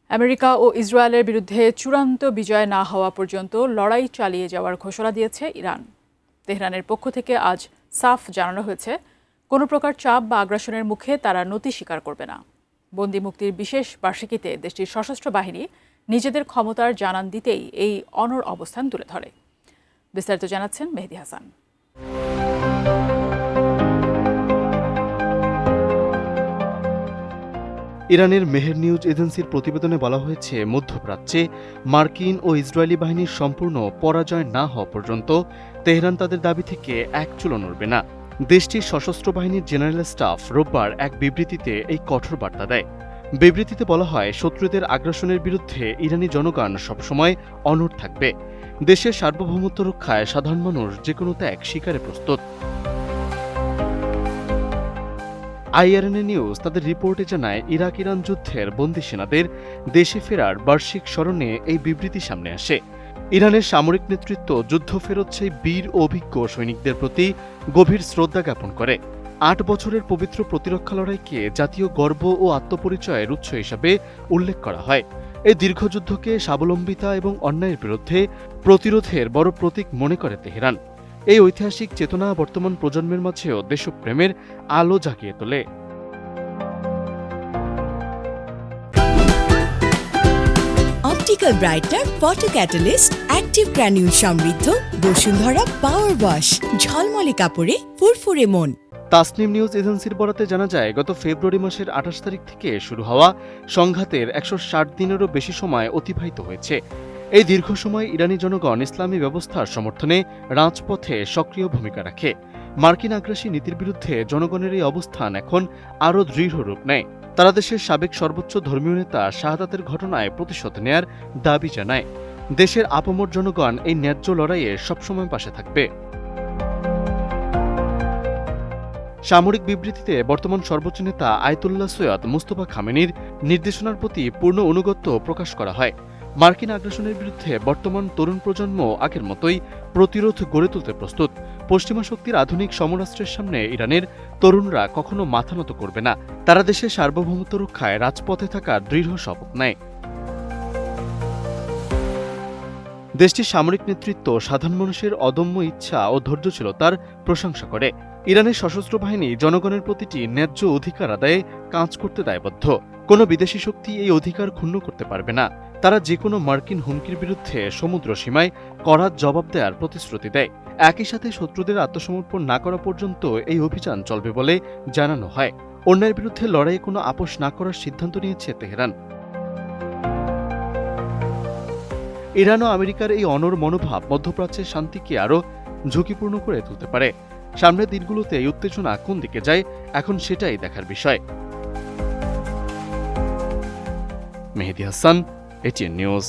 America ও ইসরায়েলের বিরুদ্ধে চূড়ান্ত বিজয় না হওয়া পর্যন্ত লড়াই চালিয়ে যাওয়ার ঘোষণা দিয়েছে ইরান। তেহরানের পক্ষ থেকে আজ সাফ জানানো হয়েছে, কোনো প্রকার চাপ বা আগ্রাসনের মুখে তারা নতি স্বীকার করবে না। বন্দি মুক্তির বিশেষ বার্ষিকীতে দেশটির সশস্ত্র বাহিনী নিজেদের ক্ষমতার জানান দিতেই এই অনড় অবস্থান তুলে ধরে। বিস্তারিত জানাচ্ছেন মেহেদী হাসান। ইরানের মেহের নিউজ এজেন্সির প্রতিবেদনে বলা হয়েছে, মধ্যপ্রাচ্যে মার্কিন ও ইসরায়েলি বাহিনীর সম্পূর্ণ পরাজয় না হওয়া পর্যন্ত তেহরান তাদের দাবি থেকে এক চুলও নড়বে না। দেশটির সশস্ত্র বাহিনীর জেনারেল স্টাফ রোববার এক বিবৃতিতে এই কঠোর বার্তা দেয়। বিবৃতিতে বলা হয়, শত্রুদের আগ্রাসনের বিরুদ্ধে ইরানি জনগণ সবসময় অনড় থাকবে। দেশের সার্বভৌমত্ব রক্ষায় সাধারণ মানুষ যেকোনো ত্যাগ স্বীকারে প্রস্তুত। আইআরএনএ নিউজ তাদের রিপোর্টে জানায়, ইরাক ইরান যুদ্ধের বন্দী সেনাদের দেশে ফেরার বার্ষিক স্মরণে এই বিবৃতি সামনে আসে। ইরানের সামরিক নেতৃত্ব যুদ্ধ ফেরত সেই বীর ও অভিজ্ঞ সৈনিকদের প্রতি গভীর শ্রদ্ধা জ্ঞাপন করে। ৮ বছরের পবিত্র প্রতিরক্ষা লড়াইকে জাতীয় গর্ব ও আত্মপরিচয়ের উৎস হিসাবে উল্লেখ করা হয়। এই দীর্ঘ যুদ্ধকে স্বাবলম্বিতা এবং অন্যায়ের বিরুদ্ধে প্রতিরোধের বড় প্রতীক মনে করে তেহরান। এই ঐতিহাসিক চেতনা বর্তমান প্রজন্মের মাঝেও দেশপ্রেমের আলো জাগিয়ে তোলে। Optical brighter photo catalyst active granule সমৃদ্ধ বসুন্ধরা পাওয়ার ওয়াশ, ঝলমলে কাপড়ে ফুরফুরে মন। তাসনিম নিউজ এজেন্সির বরাতে জানা যায়, গত ফেব্রুয়ারি মাসের ২৮ তারিখ থেকে শুরু হওয়া সংঘাতের ১৬০ দিনেরও বেশি সময় অতিবাহিত হয়েছে। এই দীর্ঘ সময় ইরানি জনগণ ইসলামী ব্যবস্থার সমর্থনে রাজপথে সক্রিয় ভূমিকা রাখে। মার্কিন আগ্রাসী নীতির বিরুদ্ধে জনগণের এই অবস্থান এখন আরও দৃঢ় রূপ নেয়। তারা দেশের সাবেক সর্বোচ্চ ধর্মীয় নেতা শাহাদাতের ঘটনায় প্রতিশোধ নেয়ার দাবি জানায়। দেশের আপামর জনগণ এই ন্যায্য লড়াইয়ে সবসময় পাশে থাকবে। সামরিক বিবৃতিতে বর্তমান সর্বোচ্চ নেতা আয়াতুল্লাহ সৈয়দ মুস্তফা খামেনির নির্দেশনার প্রতি পূর্ণ আনুগত্য প্রকাশ করা হয়। মার্কিন আগ্রাসনের বিরুদ্ধে বর্তমান তরুণ প্রজন্ম আগের মতোই প্রতিরোধ গড়ে তুলতে প্রস্তুত। পশ্চিমা শক্তির আধুনিক সমরাস্ত্রের সামনে ইরানের তরুণরা কখনো মাথা নত করবে না। তারা দেশের সার্বভৌমত্ব রক্ষায় রাজপথে থাকার দৃঢ় শপথ নেয়। দেশটির সামরিক নেতৃত্ব সাধারণ মানুষের অদম্য ইচ্ছা ও ধৈর্যশীলতার প্রশংসা করে। ইরানের সশস্ত্র বাহিনী জনগণের প্রতিটি ন্যায্য অধিকার আদায়ে কাজ করতে দায়বদ্ধ। কোনো বিদেশি শক্তি এই অধিকার ক্ষুণ্ণ করতে পারবে না। তারা যে কোনো মার্কিন হুমকির বিরুদ্ধে সমুদ্র সীমায় কড়া জবাব দেওয়ার প্রতিশ্রুতি দেয়। একই সাথে শত্রুদের আত্মসমর্পণ না করা পর্যন্ত এই অভিযান চলবে বলে জানানো হয়। অন্যায়ের বিরুদ্ধে লড়াইয়ে কোনো আপোষ না করার সিদ্ধান্ত নিয়েছে তেহরান। ইরান ও আমেরিকার এই অনড় মনোভাব মধ্যপ্রাচ্যের শান্তিকে আরও ঝুঁকিপূর্ণ করে তুলতে পারে। সামনের দিনগুলোতে এই উত্তেজনা কোন দিকে যায়, এখন সেটাই দেখার বিষয়। মেহেদী হাসান, এটিএন নিউজ।